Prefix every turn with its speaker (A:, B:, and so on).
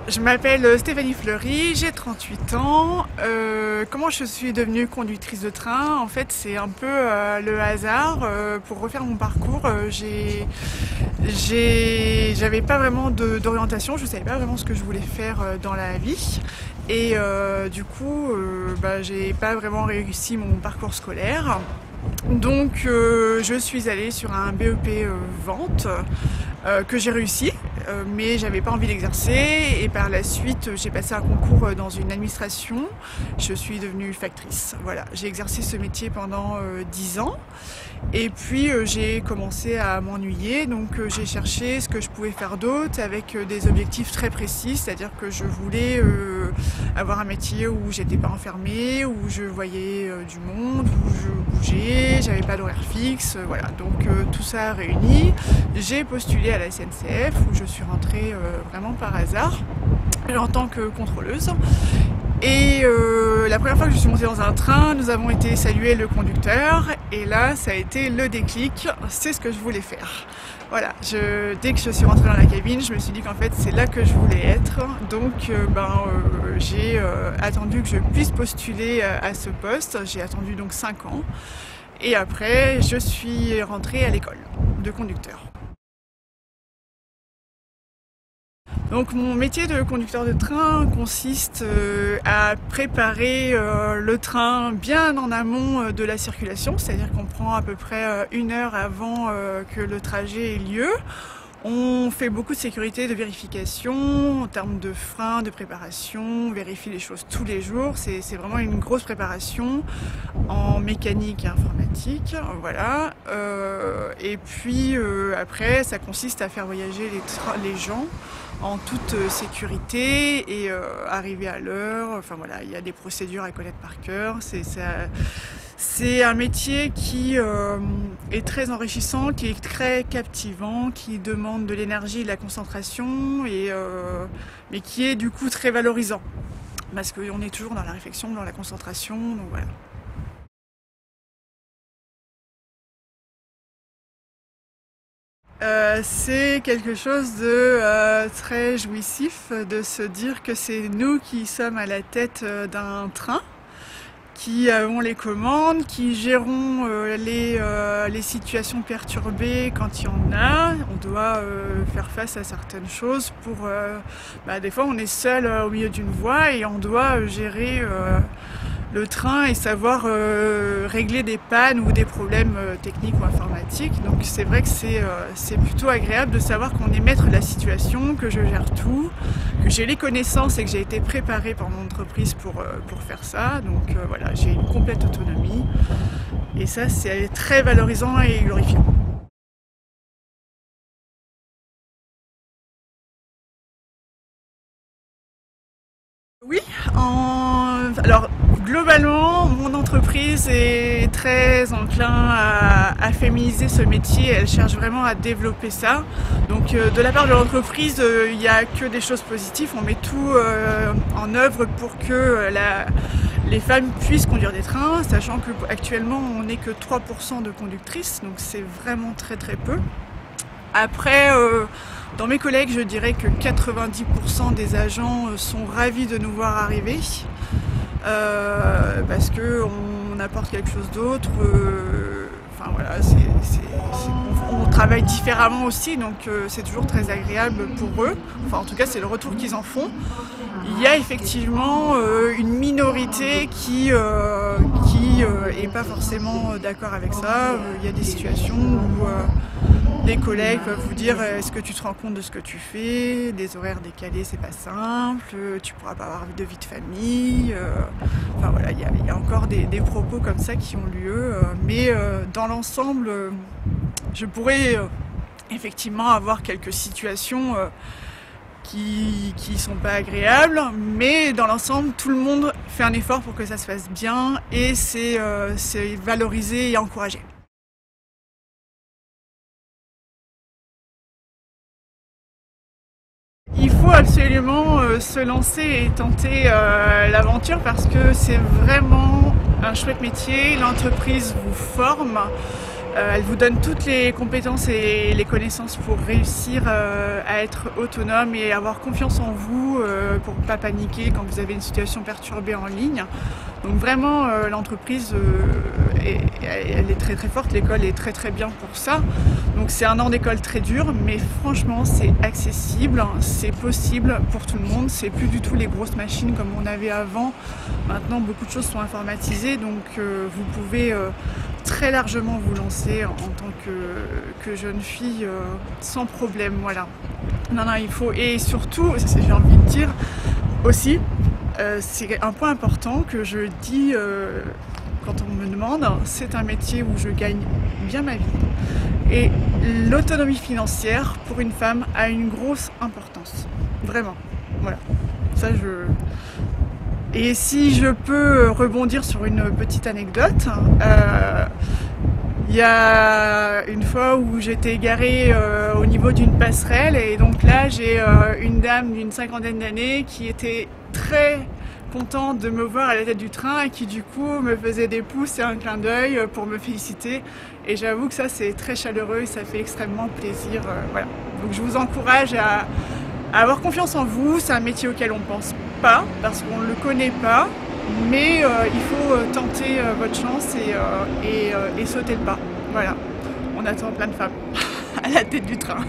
A: Je m'appelle Stéphanie Fleury, j'ai 38 ans. Comment je suis devenue conductrice de train? En fait, c'est un peu le hasard. Pour refaire mon parcours, j'avais pas vraiment d'orientation, je savais pas vraiment ce que je voulais faire dans la vie. Et du coup, j'ai pas vraiment réussi mon parcours scolaire. Donc je suis allée sur un BEP vente que j'ai réussi, mais j'avais pas envie d'exercer et par la suite j'ai passé un concours dans une administration, je suis devenue factrice. Voilà, j'ai exercé ce métier pendant 10 ans et puis j'ai commencé à m'ennuyer, donc j'ai cherché ce que je pouvais faire d'autre avec des objectifs très précis, c'est-à-dire que je voulais avoir un métier où j'étais pas enfermée, où je voyais du monde, où je bougeais, j'avais pas d'horaire fixe, voilà. Donc tout ça réuni, j'ai postulé à la SNCF où je suis rentrée vraiment par hasard en tant que contrôleuse. Et la première fois que je suis montée dans un train, nous avons été saluer le conducteur et là ça a été le déclic, c'est ce que je voulais faire. Voilà, dès que je suis rentrée dans la cabine, je me suis dit qu'en fait c'est là que je voulais être. Donc j'ai attendu que je puisse postuler à ce poste, j'ai attendu donc 5 ans. Et après je suis rentrée à l'école de conducteur. Donc mon métier de conducteur de train consiste à préparer le train bien en amont de la circulation, c'est-à-dire qu'on prend à peu près 1 heure avant que le trajet ait lieu. On fait beaucoup de sécurité, de vérification en termes de frein, de préparation, on vérifie les choses tous les jours, c'est vraiment une grosse préparation en mécanique et informatique, voilà. Et puis après ça consiste à faire voyager les gens en toute sécurité et arriver à l'heure, enfin voilà, il y a des procédures à connaître par cœur, c'est un métier qui est très enrichissant, qui est très captivant, qui demande de l'énergie et de la concentration, mais qui est du coup très valorisant. Parce qu'on est toujours dans la réflexion, dans la concentration, donc voilà. C'est quelque chose de très jouissif de se dire que c'est nous qui sommes à la tête d'un train, qui avons les commandes, qui gérons les situations perturbées quand il y en a. On doit faire face à certaines choses pour... des fois on est seul au milieu d'une voie et on doit gérer le train et savoir régler des pannes ou des problèmes techniques ou informatiques. Donc c'est vrai que c'est plutôt agréable de savoir qu'on est maître de la situation, que je gère tout, que j'ai les connaissances et que j'ai été préparée par mon entreprise pour faire ça. Donc voilà, j'ai une complète autonomie et ça c'est très valorisant et glorifiant. Oui, alors globalement, mon entreprise est très enclin à féminiser ce métier, elle cherche vraiment à développer ça. Donc de la part de l'entreprise, il n'y a que des choses positives, on met tout en œuvre pour que les femmes puissent conduire des trains, sachant qu'actuellement on n'est que 3% de conductrices, donc c'est vraiment très très peu. Après, dans mes collègues, je dirais que 90% des agents sont ravis de nous voir arriver parce qu'on apporte quelque chose d'autre. Enfin voilà, on travaille différemment aussi, donc c'est toujours très agréable pour eux. Enfin en tout cas, c'est le retour qu'ils en font. Il y a effectivement une minorité qui est pas forcément d'accord avec ça. Il y a des situations où des collègues peuvent vous dire est-ce que tu te rends compte de ce que tu fais, des horaires décalés c'est pas simple, tu pourras pas avoir de vie de famille, enfin voilà, il y a encore des propos comme ça qui ont lieu, mais dans l'ensemble je pourrais effectivement avoir quelques situations qui sont pas agréables, mais dans l'ensemble tout le monde fait un effort pour que ça se fasse bien et c'est valorisé et encouragé. Il faut absolument se lancer et tenter l'aventure parce que c'est vraiment un chouette métier, l'entreprise vous forme Elle vous donne toutes les compétences et les connaissances pour réussir à être autonome et avoir confiance en vous pour ne pas paniquer quand vous avez une situation perturbée en ligne. Donc vraiment l'entreprise elle est très très forte, l'école est très très bien pour ça. Donc c'est un an d'école très dur, mais franchement c'est accessible, c'est possible pour tout le monde, c'est plus du tout les grosses machines comme on avait avant. Maintenant beaucoup de choses sont informatisées, donc vous pouvez très largement vous lancer en tant que jeune fille sans problème, voilà. Non, il faut, et surtout, j'ai envie de dire aussi, c'est un point important que je dis quand on me demande, c'est un métier où je gagne bien ma vie. Et l'autonomie financière pour une femme a une grosse importance, vraiment, voilà. Ça, Et si je peux rebondir sur une petite anecdote, il y a une fois où j'étais garée au niveau d'une passerelle et donc là j'ai une dame d'une 50aine d'années qui était très contente de me voir à la tête du train et qui du coup me faisait des pouces et un clin d'œil pour me féliciter, et j'avoue que ça c'est très chaleureux et ça fait extrêmement plaisir, voilà. Donc je vous encourage à avoir confiance en vous, c'est un métier auquel on pense pas parce qu'on ne le connaît pas, mais il faut tenter votre chance et sauter le pas. Voilà, on attend plein de femmes à la tête du train.